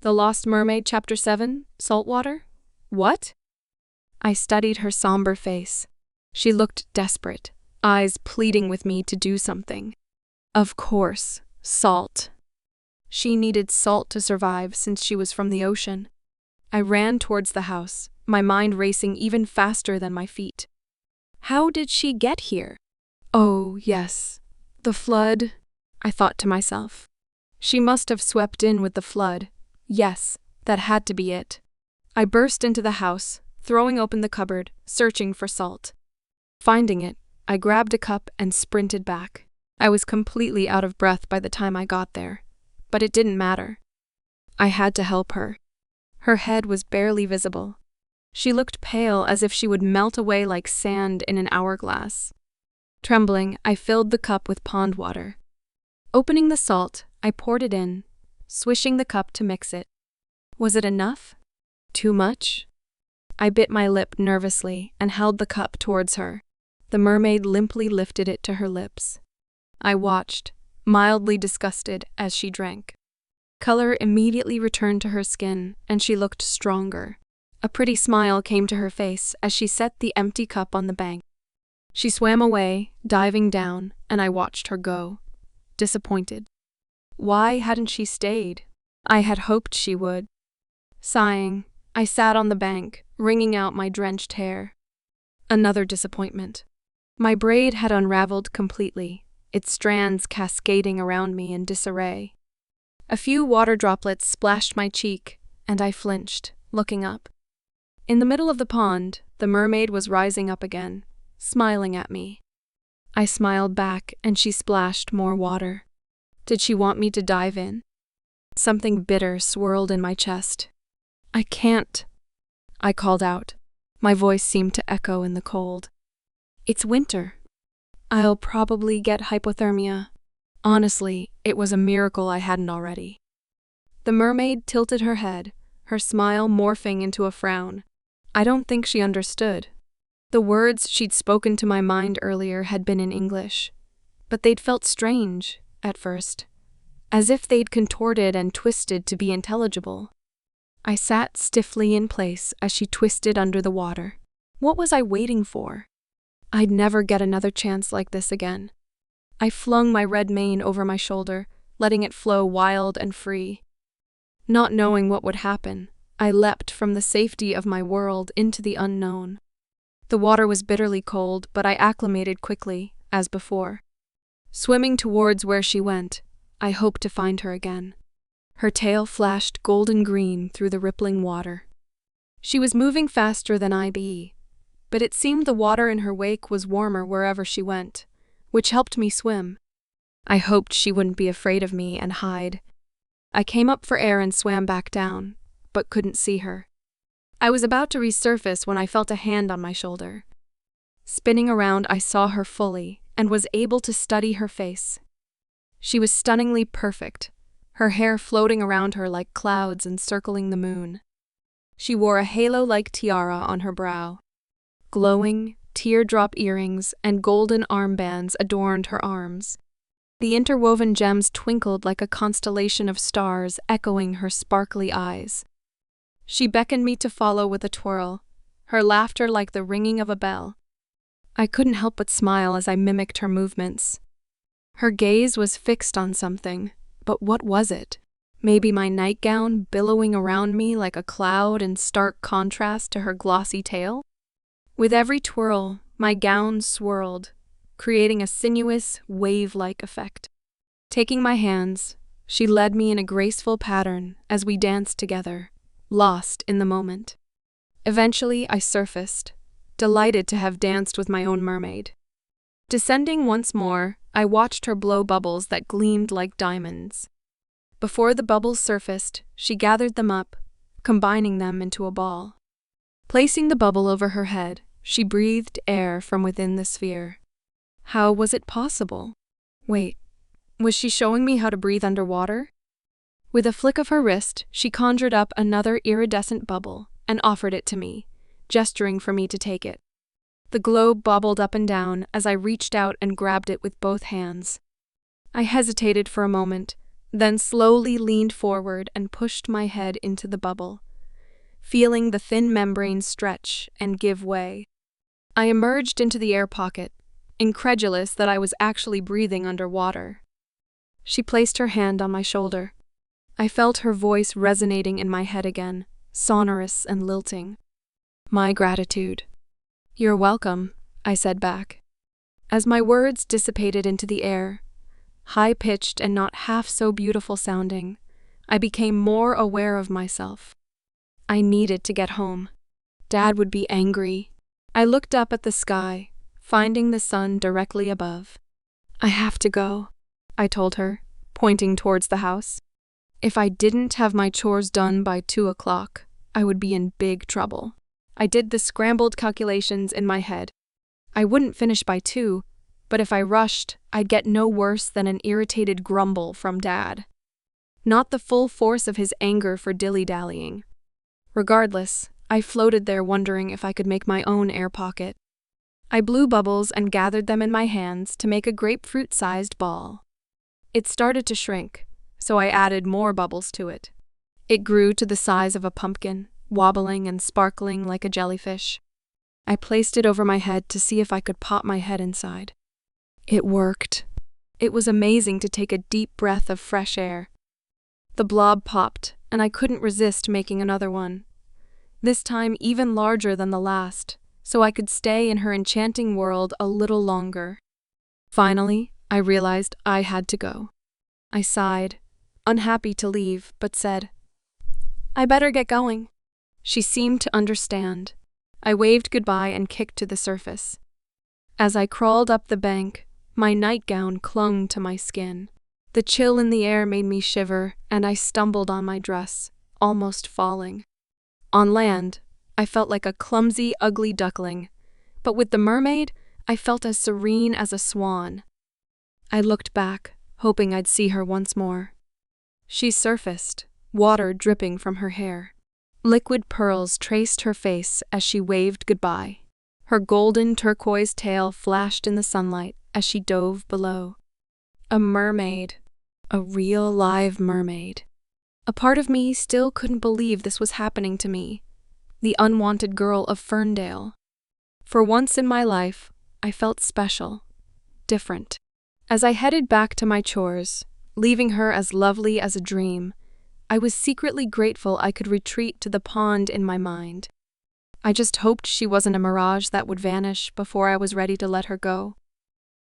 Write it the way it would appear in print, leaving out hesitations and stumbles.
The Lost Mermaid-Chapter 7, Saltwater? What? I studied her somber face. She looked desperate, eyes pleading with me to do something. Of course, salt. She needed salt to survive since she was from the ocean. I ran towards the house, my mind racing even faster than my feet. How did she get here? Oh, yes. The flood, I thought to myself. She must have swept in with the flood. Yes, that had to be it. I burst into the house, throwing open the cupboard, searching for salt. Finding it, I grabbed a cup and sprinted back. I was completely out of breath by the time I got there, but it didn't matter. I had to help her. Her head was barely visible. She looked pale, as if she would melt away like sand in an hourglass. Trembling, I filled the cup with pond water. Opening the salt, I poured it in, swishing the cup to mix it. Was it enough? Too much? I bit my lip nervously and held the cup towards her. The mermaid limply lifted it to her lips. I watched, mildly disgusted, as she drank. Color immediately returned to her skin, and she looked stronger. A pretty smile came to her face as she set the empty cup on the bank. She swam away, diving down, and I watched her go, disappointed. Why hadn't she stayed? I had hoped she would. Sighing, I sat on the bank, wringing out my drenched hair. Another disappointment. My braid had unraveled completely, its strands cascading around me in disarray. A few water droplets splashed my cheek, and I flinched, looking up. In the middle of the pond, the mermaid was rising up again, smiling at me. I smiled back, and she splashed more water. Did she want me to dive in? Something bitter swirled in my chest. I can't, I called out. My voice seemed to echo in the cold. It's winter. I'll probably get hypothermia. Honestly, it was a miracle I hadn't already. The mermaid tilted her head, her smile morphing into a frown. I don't think she understood. The words she'd spoken to my mind earlier had been in English, but they'd felt strange, at first, as if they'd contorted and twisted to be intelligible. I sat stiffly in place as she twisted under the water. What was I waiting for? I'd never get another chance like this again. I flung my red mane over my shoulder, letting it flow wild and free. Not knowing what would happen, I leapt from the safety of my world into the unknown. The water was bitterly cold, but I acclimated quickly, as before. Swimming towards where she went, I hoped to find her again. Her tail flashed golden green through the rippling water. She was moving faster than I be, but it seemed the water in her wake was warmer wherever she went, which helped me swim. I hoped she wouldn't be afraid of me and hide. I came up for air and swam back down, but couldn't see her. I was about to resurface when I felt a hand on my shoulder. Spinning around, I saw her fully and was able to study her face. She was stunningly perfect, her hair floating around her like clouds encircling the moon. She wore a halo-like tiara on her brow. Glowing, teardrop earrings and golden armbands adorned her arms. The interwoven gems twinkled like a constellation of stars echoing her sparkly eyes. She beckoned me to follow with a twirl, her laughter like the ringing of a bell. I couldn't help but smile as I mimicked her movements. Her gaze was fixed on something, but what was it? Maybe my nightgown billowing around me like a cloud in stark contrast to her glossy tail? With every twirl, my gown swirled, creating a sinuous, wave-like effect. Taking my hands, she led me in a graceful pattern as we danced together, lost in the moment. Eventually, I surfaced, delighted to have danced with my own mermaid. Descending once more, I watched her blow bubbles that gleamed like diamonds. Before the bubbles surfaced, she gathered them up, combining them into a ball. Placing the bubble over her head, she breathed air from within the sphere. How was it possible? Wait, was she showing me how to breathe underwater? With a flick of her wrist, she conjured up another iridescent bubble and offered it to me, gesturing for me to take it. The globe bobbled up and down as I reached out and grabbed it with both hands. I hesitated for a moment, then slowly leaned forward and pushed my head into the bubble, feeling the thin membrane stretch and give way. I emerged into the air pocket, incredulous that I was actually breathing underwater. She placed her hand on my shoulder. I felt her voice resonating in my head again, sonorous and lilting. My gratitude. You're welcome, I said back. As my words dissipated into the air, high-pitched and not half so beautiful sounding, I became more aware of myself. I needed to get home. Dad would be angry. I looked up at the sky, finding the sun directly above. I have to go, I told her, pointing towards the house. If I didn't have my chores done by 2 o'clock, I would be in big trouble. I did the scrambled calculations in my head. I wouldn't finish by 2, but if I rushed, I'd get no worse than an irritated grumble from Dad. Not the full force of his anger for dilly-dallying. Regardless, I floated there wondering if I could make my own air pocket. I blew bubbles and gathered them in my hands to make a grapefruit-sized ball. It started to shrink, so I added more bubbles to it. It grew to the size of a pumpkin, wobbling and sparkling like a jellyfish. I placed it over my head to see if I could pop my head inside. It worked. It was amazing to take a deep breath of fresh air. The blob popped, and I couldn't resist making another one. This time even larger than the last, so I could stay in her enchanting world a little longer. Finally, I realized I had to go. I sighed, unhappy to leave, but said, I better get going. She seemed to understand. I waved goodbye and kicked to the surface. As I crawled up the bank, my nightgown clung to my skin. The chill in the air made me shiver, and I stumbled on my dress, almost falling. On land, I felt like a clumsy, ugly duckling, but with the mermaid, I felt as serene as a swan. I looked back, hoping I'd see her once more. She surfaced, water dripping from her hair. Liquid pearls traced her face as she waved goodbye. Her golden turquoise tail flashed in the sunlight as she dove below. A mermaid. A real live mermaid. A part of me still couldn't believe this was happening to me, the unwanted girl of Ferndale. For once in my life, I felt special, different. As I headed back to my chores, leaving her as lovely as a dream, I was secretly grateful I could retreat to the pond in my mind. I just hoped she wasn't a mirage that would vanish before I was ready to let her go.